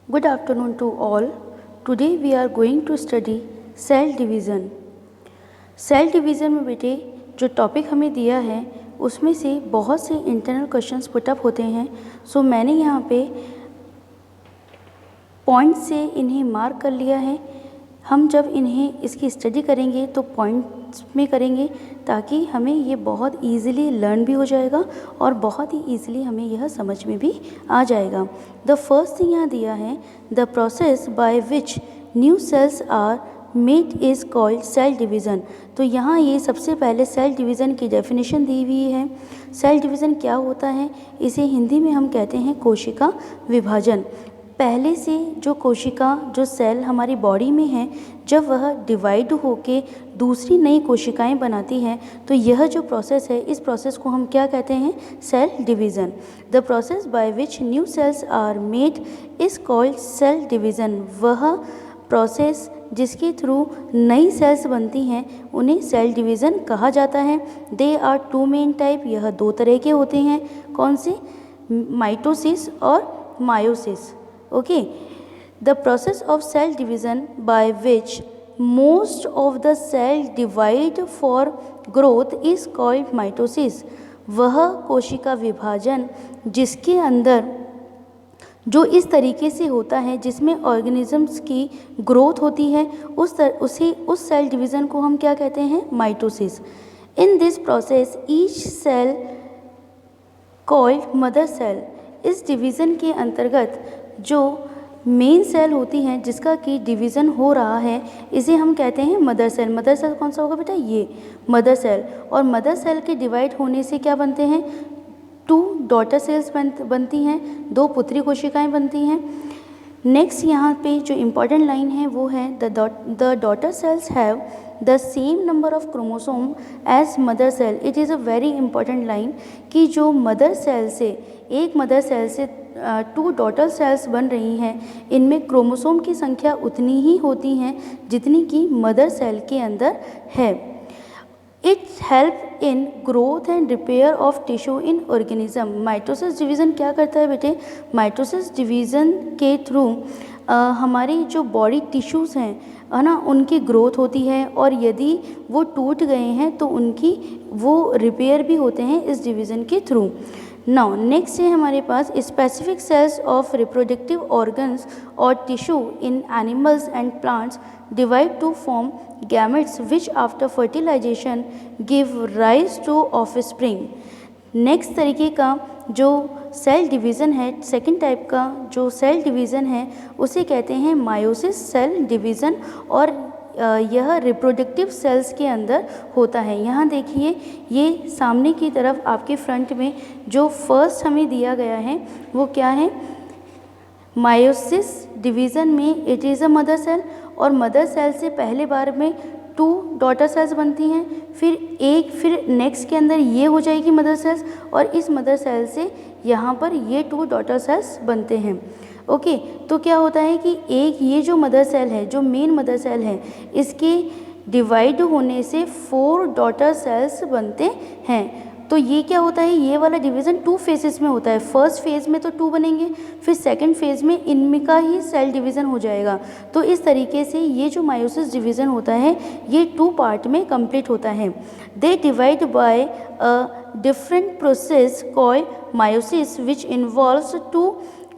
Good afternoon to all. Today we are going to study cell division. Cell division में बेटे जो topic हमें दिया है उसमें से बहुत से इंटरनल क्वेश्चंस पुटअप होते हैं। सो मैंने यहाँ पे पॉइंट से इन्हें मार्क कर लिया है। हम जब इन्हें इसकी स्टडी करेंगे तो पॉइंट्स में करेंगे ताकि हमें ये बहुत ईजिली लर्न भी हो जाएगा और बहुत ही ईजिली हमें यह समझ में भी आ जाएगा। द फर्स्ट थिंग यहाँ दिया है, the process by which new cells are made is called cell division. तो यहाँ ये सबसे पहले सेल डिवीज़न की डेफिनेशन दी हुई है। सेल डिवीज़न क्या होता है, इसे हिंदी में हम कहते हैं कोशिका विभाजन। पहले से जो कोशिका जो सेल हमारी बॉडी में है, जब वह डिवाइड होके दूसरी नई कोशिकाएं बनाती हैं तो यह जो प्रोसेस है, इस प्रोसेस को हम क्या कहते हैं, cell division. The process by which new cells are made is called cell division. वह प्रोसेस जिसके थ्रू नई सेल्स बनती हैं उन्हें सेल डिवीज़न कहा जाता है। They are two main type, यह दो तरह के होते हैं। कौन से, माइटोसिस और meiosis. Okay, the process of cell division by which most of the cell divide for growth is called mitosis. वह कोशिका विभाजन जिसके अंदर जो इस तरीके से होता है जिसमें ऑर्गेनिजम्स की ग्रोथ होती है, उस सेल डिवीज़न को हम क्या कहते हैं, mitosis. In this process each cell called mother cell. इस डिवीज़न के अंतर्गत जो मेन सेल होती हैं जिसका कि डिवीज़न हो रहा है, इसे हम कहते हैं मदर सेल। मदर सेल कौन सा होगा बेटा, ये मदर सेल। और मदर सेल के डिवाइड होने से क्या बनते हैं, टू डॉटर सेल्स बनती हैं, दो पुत्री कोशिकाएं बनती हैं। नेक्स्ट यहाँ पे जो इम्पॉर्टेंट लाइन है वो है, the daughter cells have the same number of chromosome as mother cell. It is a very important line कि जो मदर सेल से, एक मदर सेल से टू डॉटर सेल्स बन रही हैं, इनमें क्रोमोसोम की संख्या उतनी ही होती हैं जितनी कि मदर सेल के अंदर है। It help in growth and repair of tissue in organism. Mitosis division क्या करता है बेटे, माइटोसिस डिवीज़न के थ्रू हमारी जो बॉडी टिश्यूज़ हैं, है ना, उनकी ग्रोथ होती है और यदि वो टूट गए हैं तो उनकी वो रिपेयर भी होते हैं इस डिवीज़न के थ्रू। नाउ नेक्स्ट है हमारे पास, specific cells of reproductive organs और tissue in animals and plants divide to form gametes which after fertilization give rise to offspring. Next तरीके का जो सेल डिवीज़न है, सेकंड टाइप का जो सेल डिवीज़न है उसे कहते हैं मायोसिस सेल डिवीज़न और यह रिप्रोडक्टिव सेल्स के अंदर होता है। यहाँ देखिए, ये सामने की तरफ आपके फ्रंट में जो फर्स्ट हमें दिया गया है वो क्या है, मायोसिस डिवीज़न में it is a mother cell और मदर सेल से पहले बार में टू डॉटर सेल्स बनती हैं, फिर नेक्स्ट के अंदर ये हो जाएगी मदर सेल्स और इस मदर सेल से यहाँ पर ये टू डॉटर सेल्स बनते हैं। ओके, तो क्या होता है कि एक ये जो मदर सेल है, जो मेन मदर सेल है, इसके डिवाइड होने से 4 डॉटर सेल्स बनते हैं। तो ये क्या होता है, ये वाला डिवीज़न 2 फेजेस में होता है। फर्स्ट फेज़ में तो 2 बनेंगे, फिर सेकंड फेज़ में इनमें का ही सेल डिवीज़न हो जाएगा। तो इस तरीके से ये जो मायोसिस डिवीज़न होता है ये 2 पार्ट में कंप्लीट होता है। They divide by a different process called meiosis which involves 2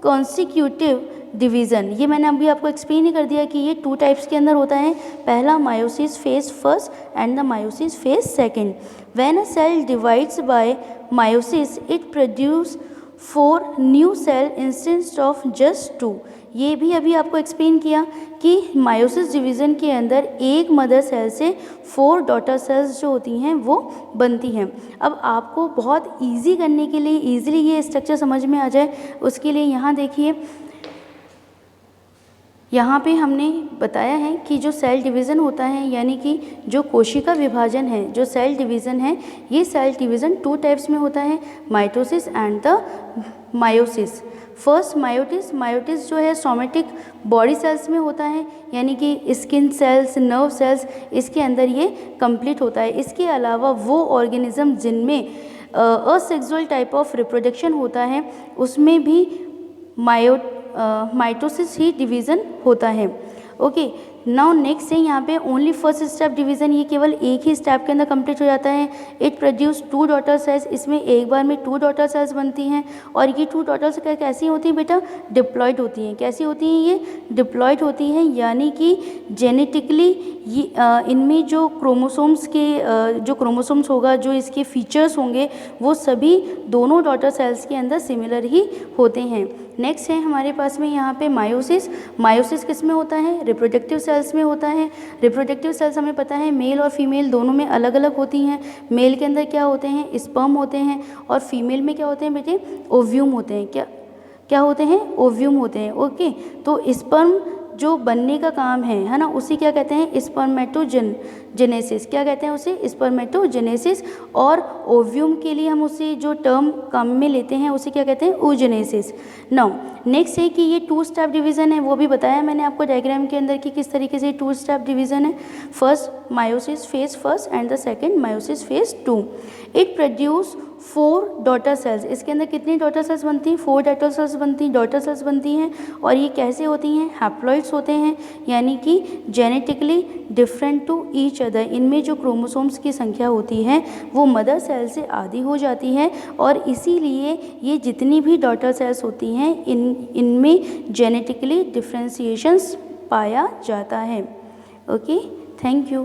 consecutive division. ये मैंने अभी आपको एक्सप्लेन ही कर दिया कि ये 2 टाइप्स के अंदर होता है। पहला meiosis phase first and the meiosis phase second. When a cell divides by meiosis it produce 4 new cell instead of just 2। ये भी अभी आपको एक्सप्लेन किया कि मायोसिस डिवीज़न के अंदर एक मदर सेल से 4 डॉटर सेल्स जो होती हैं वो बनती हैं। अब आपको बहुत इजी करने के लिए, इजीली ये स्ट्रक्चर समझ में आ जाए, उसके लिए यहाँ देखिए, यहाँ पे हमने बताया है कि जो सेल डिवीज़न होता है, यानी कि जो कोशिका विभाजन है, जो सेल डिवीज़न है, ये सेल डिवीज़न 2 टाइप्स में होता है, mitosis and the meiosis. First meiosis जो है सोमेटिक बॉडी सेल्स में होता है, यानी कि स्किन सेल्स, नर्व सेल्स, इसके अंदर ये कंप्लीट होता है। इसके अलावा वो ऑर्गेनिज्म जिनमें असेक्सुअल टाइप ऑफ रिप्रोडक्शन होता है उसमें भी माइटोसिस ही डिवीज़न होता है। ओके, नाउ नेक्स्ट है यहाँ पे ओनली फर्स्ट स्टेप डिवीज़न, ये केवल एक ही स्टेप के अंदर कंप्लीट हो जाता है। इट प्रोड्यूस 2 डॉटर सेल्स, इसमें एक बार में 2 डॉटर सेल्स बनती हैं और ये 2 डॉटर सेल्स कैसी होती हैं बेटा, डिप्लॉयड होती हैं। कैसी होती हैं ये, डिप्लॉयड होती हैं, यानी कि जेनेटिकली ये इनमें जो क्रोमोसोम्स के जो क्रोमोसोम्स होगा, जो इसके फीचर्स होंगे, वो सभी दोनों डॉटर सेल्स के अंदर सिमिलर ही होते हैं। नेक्स्ट है हमारे पास में यहाँ पे मायोसिस। मायोसिस किस में होता है, रिप्रोडक्टिव सेल्स में होता है। रिप्रोडक्टिव सेल्स हमें पता है मेल और फीमेल दोनों में अलग अलग होती हैं। मेल के अंदर क्या होते हैं, स्पर्म होते हैं, और फीमेल में क्या होते हैं बेटे, ओव्यूम होते हैं। क्या होते हैं, ओव्यूम होते हैं। ओके, तो स्पर्म जो बनने का काम है ना, उसे क्या कहते हैं, स्पर्मेटोजेनेसिस। क्या कहते हैं उसे, स्पर्मेटोजेनेसिस। और ओव्यूम के लिए हम उसे जो टर्म काम में लेते हैं उसे क्या कहते हैं, oogenesis। नाउ नेक्स्ट है कि ये 2 स्टेप डिवीज़न है, वो भी बताया मैंने आपको डायग्राम के अंदर कि किस तरीके से 2 स्टेप डिवीज़न है। First meiosis phase first and the second meiosis phase 2। It produce 4 daughter cells. इसके अंदर कितनी डॉटर सेल्स बनती हैं, 4 डॉटर सेल्स बनती हैं। और ये कैसे होती हैं, हैप्लॉइड्स होते हैं, यानी कि genetically different to each other. इनमें जो क्रोमोसोम्स की संख्या होती है वो मदर सेल से आधी हो जाती है, और इसीलिए ये जितनी भी डॉटर सेल्स होती हैं इनमें जेनेटिकली डिफ्रेंशिएशंस पाया जाता है। Okay, thank you.